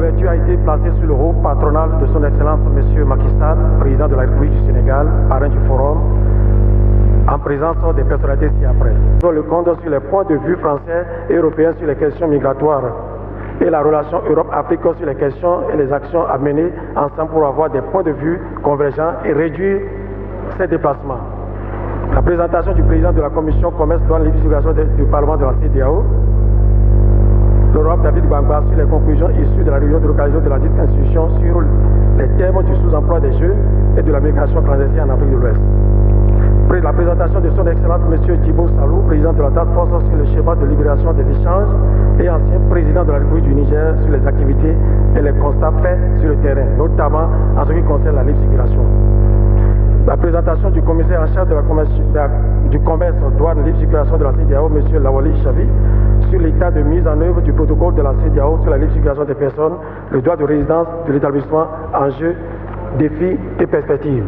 d'ouverture a été placée sous le haut patronal de son Excellence M. Macky Sall, président de la République du Sénégal, parrain du forum, en présence des personnalités ci-après. Sur le compte sur les points de vue français et européens sur les questions migratoires et la relation Europe-Afrique sur les questions et les actions à mener ensemble pour avoir des points de vue convergents et réduire ces déplacements. La présentation du président de la Commission Commerce, Douane et Libre Circulation du Parlement de la CEDEAO, l'Europe David Gbagba, sur les conclusions issues de la réunion de l'occasion de la dite institution sur les thèmes du sous-emploi des jeunes et de la migration clandestine en Afrique de l'Ouest. La présentation de son Excellence M. Djibo Salou, président de la Task Force sur le schéma de libération des échanges et ancien président de la République du Niger, sur les activités et les constats faits sur le terrain, notamment en ce qui concerne la libre circulation. La présentation du commissaire en charge du commerce, douane et libre circulation de la CEDEAO, M. Lawali Chavi, sur l'état de mise en œuvre du protocole de la CEDEAO sur la libre circulation des personnes, le droit de résidence de l'établissement, enjeux, défis et perspectives.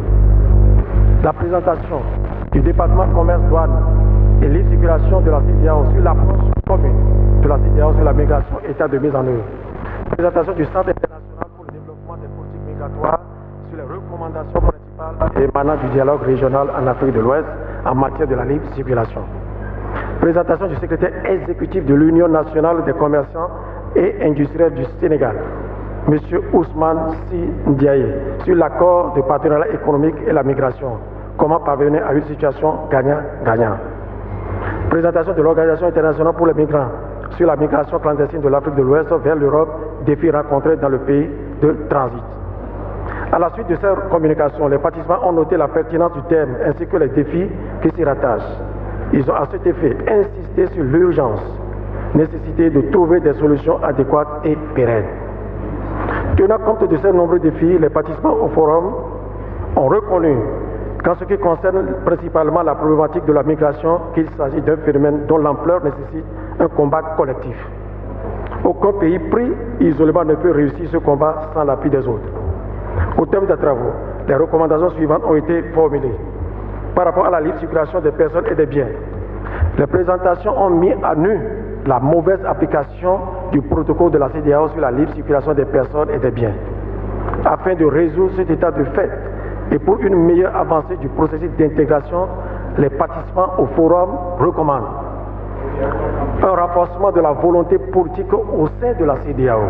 La présentation du département commerce, douane et libre circulation de la CEDEAO sur l'approche commune de la CEDEAO sur la migration, état de mise en œuvre. La présentation du Centre international pour le développement des politiques migratoires sur les recommandations principales émanant du dialogue régional en Afrique de l'Ouest en matière de la libre circulation. Présentation du secrétaire exécutif de l'Union nationale des commerçants et industriels du Sénégal, M. Ousmane Sy Ndiaye, sur l'accord de partenariat économique et la migration. Comment parvenir à une situation gagnant-gagnant. Présentation de l'Organisation internationale pour les migrants sur la migration clandestine de l'Afrique de l'Ouest vers l'Europe, défis rencontrés dans le pays de transit. À la suite de cette communication, les participants ont noté la pertinence du thème ainsi que les défis qui s'y rattachent. Ils ont à cet effet insisté sur l'urgence, nécessité de trouver des solutions adéquates et pérennes. Tenant compte de ces nombreux défis, les participants au forum ont reconnu qu'en ce qui concerne principalement la problématique de la migration, qu'il s'agit d'un phénomène dont l'ampleur nécessite un combat collectif. Aucun pays pris isolément ne peut réussir ce combat sans l'appui des autres. Au terme des travaux, les recommandations suivantes ont été formulées. Par rapport à la libre circulation des personnes et des biens, les présentations ont mis à nu la mauvaise application du protocole de la CEDEAO sur la libre circulation des personnes et des biens. Afin de résoudre cet état de fait et pour une meilleure avancée du processus d'intégration, les participants au forum recommandent un renforcement de la volonté politique au sein de la CEDEAO,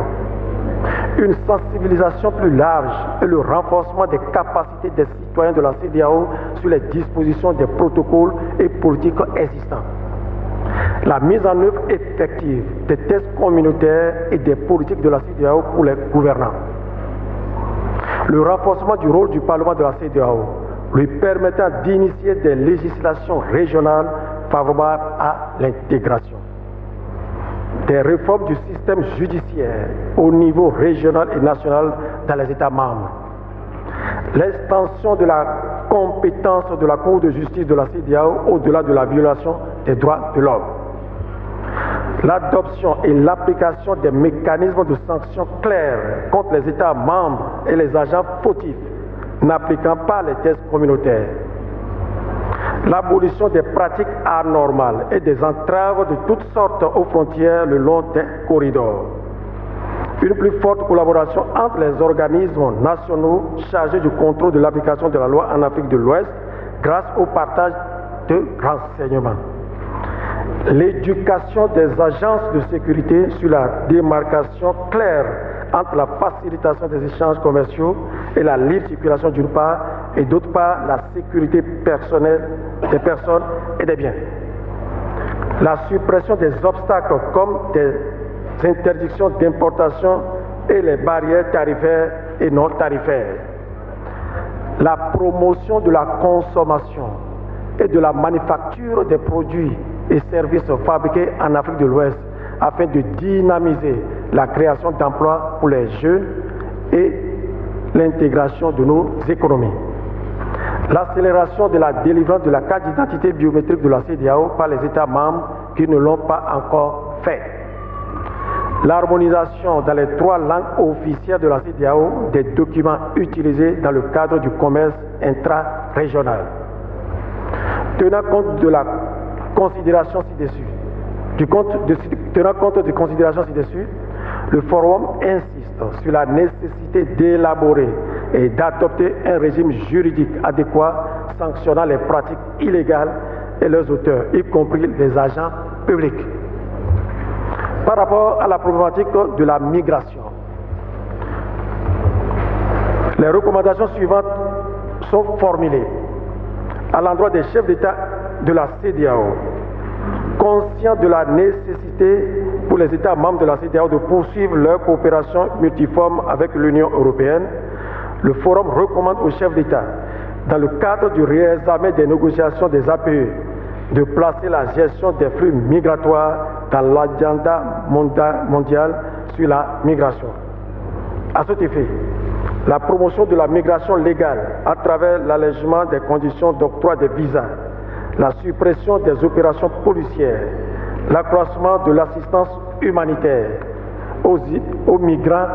une sensibilisation plus large et le renforcement des capacités des citoyens de la CEDEAO sur les dispositions des protocoles et politiques existants. La mise en œuvre effective des tests communautaires et des politiques de la CEDEAO pour les gouvernants. Le renforcement du rôle du Parlement de la CEDEAO, lui permettant d'initier des législations régionales favorables à l'intégration. Des réformes du système judiciaire au niveau régional et national dans les États membres. L'extension de la compétence de la Cour de justice de la CEDEAO au-delà de la violation des droits de l'homme. L'adoption et l'application des mécanismes de sanctions clairs contre les États membres et les agents fautifs n'appliquant pas les tests communautaires. L'abolition des pratiques anormales et des entraves de toutes sortes aux frontières le long des corridors. Une plus forte collaboration entre les organismes nationaux chargés du contrôle de l'application de la loi en Afrique de l'Ouest grâce au partage de renseignements. L'éducation des agences de sécurité sur la démarcation claire entre la facilitation des échanges commerciaux et la libre circulation d'une part et d'autre part la sécurité personnelle des personnes et des biens. La suppression des obstacles comme des interdictions d'importation et les barrières tarifaires et non tarifaires. La promotion de la consommation et de la manufacture des produits et services fabriqués en Afrique de l'Ouest afin de dynamiser la création d'emplois pour les jeunes et l'intégration de nos économies. L'accélération de la délivrance de la carte d'identité biométrique de la CEDEAO par les États membres qui ne l'ont pas encore fait. L'harmonisation dans les 3 langues officielles de la CEDEAO des documents utilisés dans le cadre du commerce intra-régional. Tenant compte de la considération ci-dessus, tenant compte des considérations ci-dessus, le forum insiste sur la nécessité d'élaborer et d'adopter un régime juridique adéquat sanctionnant les pratiques illégales et leurs auteurs, y compris les agents publics. Par rapport à la problématique de la migration, les recommandations suivantes sont formulées à l'endroit des chefs d'État de la CEDEAO. Conscients de la nécessité pour les États membres de la CEDEAO de poursuivre leur coopération multiforme avec l'Union européenne, le Forum recommande aux chefs d'État, dans le cadre du réexamen des négociations des APE, de placer la gestion des flux migratoires dans l'agenda mondial sur la migration. À cet effet, la promotion de la migration légale à travers l'allègement des conditions d'octroi des visas, la suppression des opérations policières, l'accroissement de l'assistance humanitaire aux migrants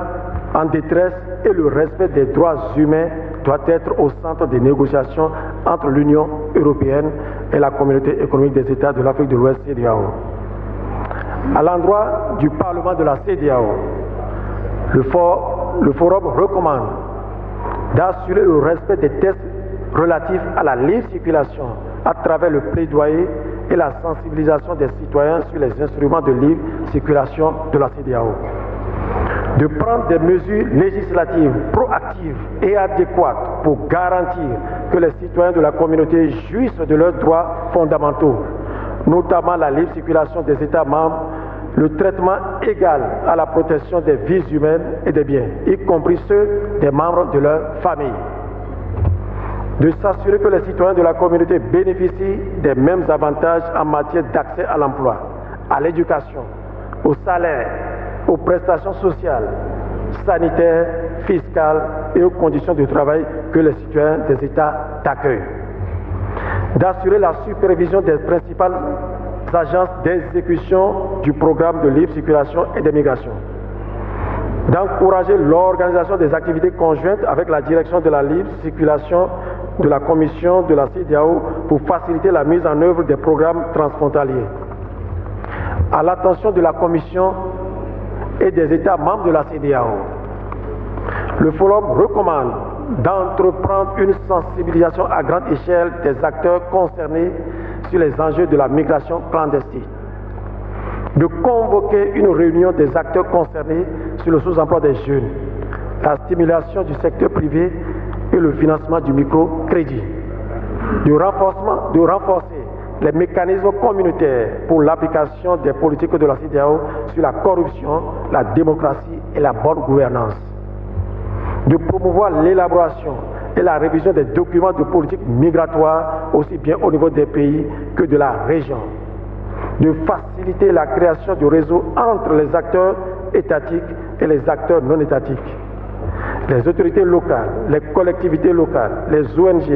en détresse et le respect des droits humains doit être au centre des négociations entre l'Union européenne et la Communauté économique des États de l'Afrique de l'Ouest CEDEAO. À l'endroit du Parlement de la CEDEAO, le Forum recommande d'assurer le respect des textes relatifs à la libre circulation à travers le plaidoyer et la sensibilisation des citoyens sur les instruments de libre circulation de la CEDEAO. De prendre des mesures législatives proactives et adéquates pour garantir que les citoyens de la communauté jouissent de leurs droits fondamentaux, notamment la libre circulation des États membres, le traitement égal à la protection des vies humaines et des biens, y compris ceux des membres de leur famille. De s'assurer que les citoyens de la communauté bénéficient des mêmes avantages en matière d'accès à l'emploi, à l'éducation, au salaire, aux prestations sociales, sanitaires, fiscales et aux conditions de travail que les citoyens des États d'accueil. D'assurer la supervision des principales agences d'exécution du programme de libre circulation et d'immigration. D'encourager l'organisation des activités conjointes avec la direction de la libre circulation de la Commission de la CEDEAO pour faciliter la mise en œuvre des programmes transfrontaliers. À l'attention de la Commission et des États membres de la CEDEAO, le Forum recommande d'entreprendre une sensibilisation à grande échelle des acteurs concernés sur les enjeux de la migration clandestine, de convoquer une réunion des acteurs concernés sur le sous-emploi des jeunes, la stimulation du secteur privé et le financement du microcrédit, de renforcer les mécanismes communautaires pour l'application des politiques de la CEDEAO sur la corruption, la démocratie et la bonne gouvernance, de promouvoir l'élaboration et la révision des documents de politique migratoire aussi bien au niveau des pays que de la région, de faciliter la création de réseaux entre les acteurs étatiques et les acteurs non étatiques. Les autorités locales, les collectivités locales, les ONG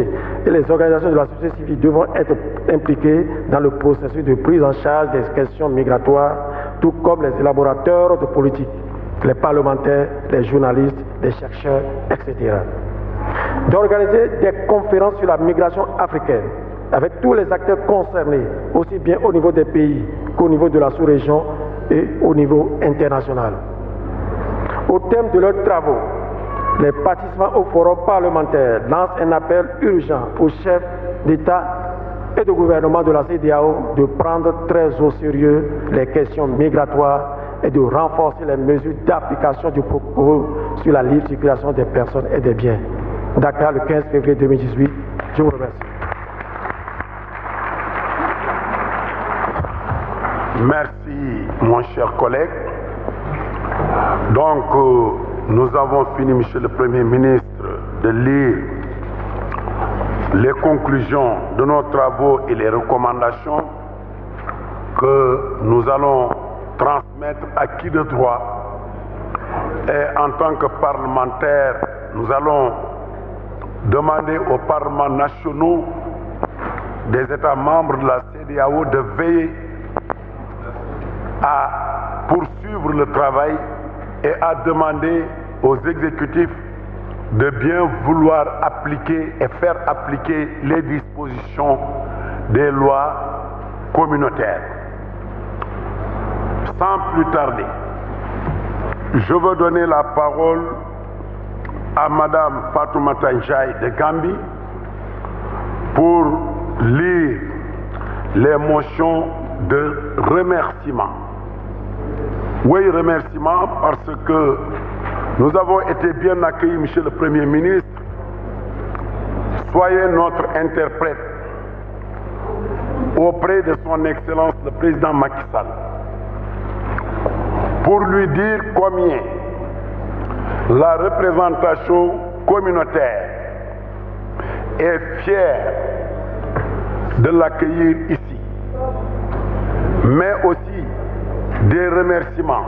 et les organisations de la société civile devront être impliquées dans le processus de prise en charge des questions migratoires, tout comme les élaborateurs de politique, les parlementaires, les journalistes, les chercheurs, etc. D'organiser des conférences sur la migration africaine avec tous les acteurs concernés, aussi bien au niveau des pays qu'au niveau de la sous-région et au niveau international. Au terme de leurs travaux, les participants au forum parlementaire lancent un appel urgent aux chefs d'État et de gouvernement de la CEDEAO de prendre très au sérieux les questions migratoires et de renforcer les mesures d'application du protocole sur la libre circulation des personnes et des biens. Dakar, le 15 février 2018. Je vous remercie. Merci, mon cher collègue. Donc, nous avons fini, Monsieur le Premier ministre, de lire les conclusions de nos travaux et les recommandations que nous allons transmettre à qui de droit. Et en tant que parlementaires, nous allons demander aux parlements nationaux des États membres de la CEDEAO de veiller à poursuivre le travail et à demander aux exécutifs de bien vouloir appliquer et faire appliquer les dispositions des lois communautaires. Sans plus tarder, Je veux donner la parole à Madame Fatoumata Ndiaye de Gambie pour lire les motions de remerciement. Oui, remerciement parce que nous avons été bien accueillis, Monsieur le Premier ministre. Soyez notre interprète auprès de son Excellence le Président Macky Sall pour lui dire combien la représentation communautaire est fière de l'accueillir ici, mais aussi des remerciements.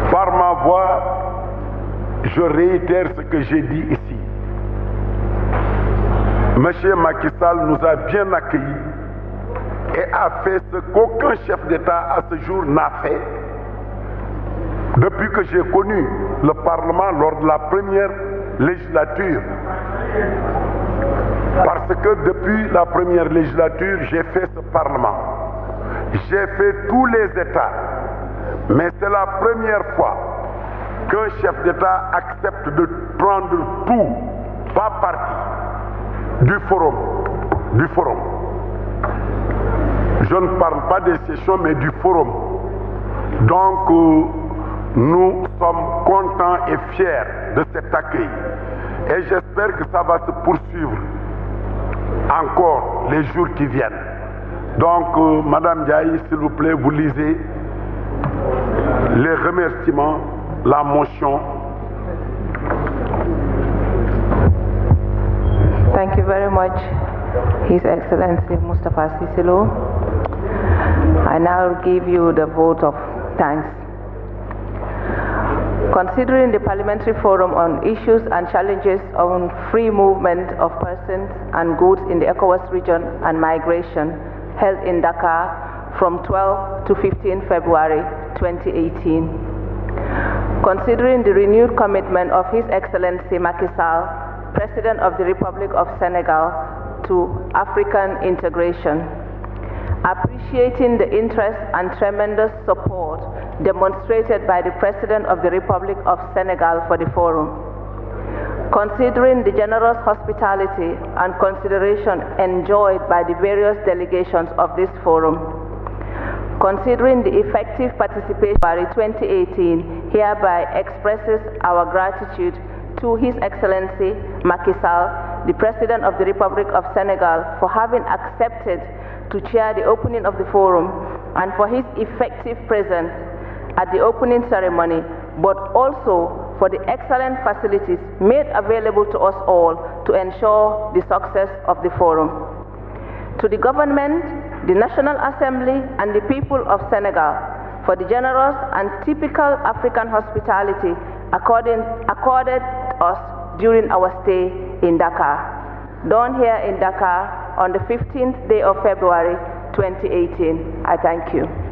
Par ma voix, je réitère ce que j'ai dit ici. Monsieur Macky Sall nous a bien accueillis et a fait ce qu'aucun chef d'État à ce jour n'a fait depuis que j'ai connu le Parlement lors de la première législature. Parce que depuis la première législature, j'ai fait ce Parlement. J'ai fait tous les États. Mais c'est la première fois qu'un chef d'État accepte de prendre tout, pas partie, du forum. Je ne parle pas des sessions, mais du forum. Donc, nous sommes contents et fiers de cet accueil. Et j'espère que ça va se poursuivre encore les jours qui viennent. Donc, Madame Ndiaye, s'il vous plaît, vous lisez les remerciements, la motion. Thank you very much, His Excellency Mustapha Cissé Lo. I now give you the vote of thanks. Considering the Parliamentary Forum on Issues and Challenges on Free Movement of Persons and Goods in the ECOWAS region and Migration, held in Dakar from 12 to 15 February 2018. Considering the renewed commitment of His Excellency Macky Sall, President of the Republic of Senegal, to African integration, appreciating the interest and tremendous support demonstrated by the President of the Republic of Senegal for the forum, considering the generous hospitality and consideration enjoyed by the various delegations of this forum, considering the effective participation in 2018, hereby expresses our gratitude to His Excellency Macky Sall, the President of the Republic of Senegal, for having accepted to chair the opening of the forum and for his effective presence at the opening ceremony, but also for the excellent facilities made available to us all to ensure the success of the forum. To the government, the National Assembly, and the people of Senegal for the generous and typical African hospitality accorded us during our stay in Dakar, done here in Dakar on the 15th day of February 2018. I thank you.